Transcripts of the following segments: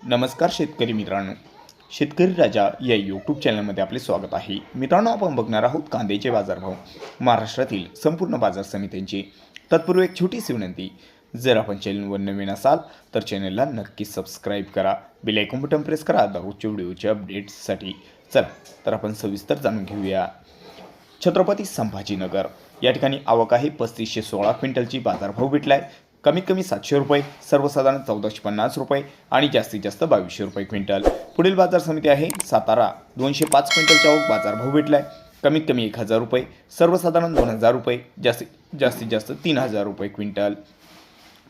नमस्कार शेतकरी मित्रांनो, शेतकरी राजा या यूट्यूब चॅनलमध्ये आपले स्वागत आहे. मित्रांनो, आपण बघणार आहोत कांद्याचे बाजारभाव, महाराष्ट्रातील संपूर्ण बाजार समित्यांची. तत्पूर्वी एक छोटीशी विनंती, जर आपण चॅनलवर नवीन असाल तर चॅनलला नक्की सबस्क्राईब करा, बेल आयकॉन बटन प्रेस करा दररोजच्या व्हिडिओचे अपडेट्ससाठी. चला तर आपण सविस्तर जाणून घेऊया. छत्रपती संभाजीनगर या ठिकाणी आवक आहे 3516 क्विंटलची. बाजारभाव भेटलाय कमीत कमी 700 रुपये, सर्वसाधारण 1450 रुपये आणि जास्तीत जास्त 2200 रुपये क्विंटल. पुढील बाजार समिती आहे सातारा, 205 क्विंटलच्या आवक. बाजारभाव भेटलाय कमीत कमी 1000 रुपये, सर्वसाधारण 2000 रुपये, जास्तीत जास्त 3000 रुपये क्विंटल.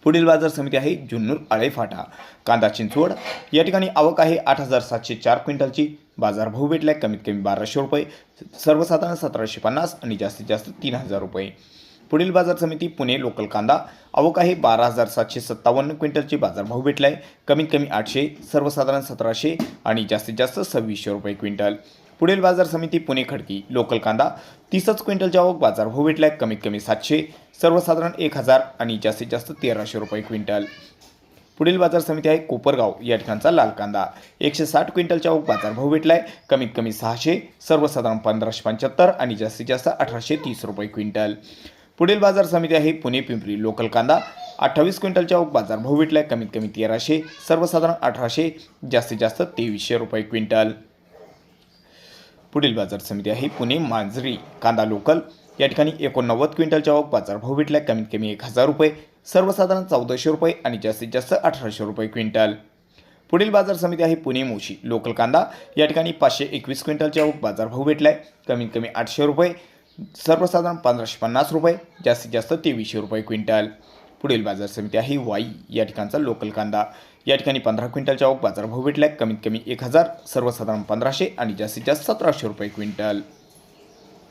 पुढील बाजार समिती आहे जुन्नर आळेफाटा, कांदा चिंचवड या ठिकाणी आवक आहे 8704 क्विंटलची. बाजारभाव भेटलाय कमीत कमी 1200 रुपये, सर्वसाधारण 1750 आणि जास्तीत जास्त 3000 रुपये. पुढील बाजार समिती पुणे लोकल कांदा, आवक आहे 12757 क्विंटलची. बाजारभाव भेटलाय कमीत कमी 800, सर्वसाधारण 1700 आणि जास्तीत जास्त 2600 रुपये क्विंटल. पुढील बाजार समिती पुणे खडकी लोकल कांदा, 30 क्विंटलच्या आवक. बाजारभाव भेटलाय कमीत कमी 700, सर्वसाधारण 1000 आणि जास्तीत जास्त 1300 रुपये क्विंटल. पुढील बाजार समिती आहे कोपरगाव या ठिकाणचा लाल कांदा, 160 क्विंटलच्या आवक. बाजारभाव भेटलाय कमीत कमी 600, सर्वसाधारण 1575 आणि जास्तीत जास्त 1830 रुपये क्विंटल. पुढील बाजार समिती आहे पुणे पिंपरी लोकल कांदा, 28 क्विंटलच्या आवक. बाजारभाव भेटलाय कमीत कमी 1300, सर्वसाधारण 1800, जास्तीत जास्त 2300 रुपये क्विंटल. पुढील बाजार समिती आहे पुणे मांजरी कांदा लोकल, या ठिकाणी 89 क्विंटलच्या आवक. बाजारभाव भेटलाय कमीत कमी 1000 रुपये, सर्वसाधारण 1400 रुपये आणि जास्तीत जास्त 1800 रुपये क्विंटल. पुढील बाजार समिती आहे पुणे मोशी लोकल कांदा, या ठिकाणी 521 क्विंटलच्या आवक. बाजारभाव भेटलाय कमीत कमी 800 रुपये, सर्वसाधारण 1550 रुपये, जास्तीत जास्त 2300 रुपये क्विंटल. पुढील बाजार समिती आहे वाई या ठिकाणचा लोकल कांदा, या ठिकाणी 15 क्विंटलच्या आवक. बाजारभाव भेटलाय कमीत कमी 1000, सर्वसाधारण 1500 आणि जास्तीत जास्त 1700 रुपये क्विंटल.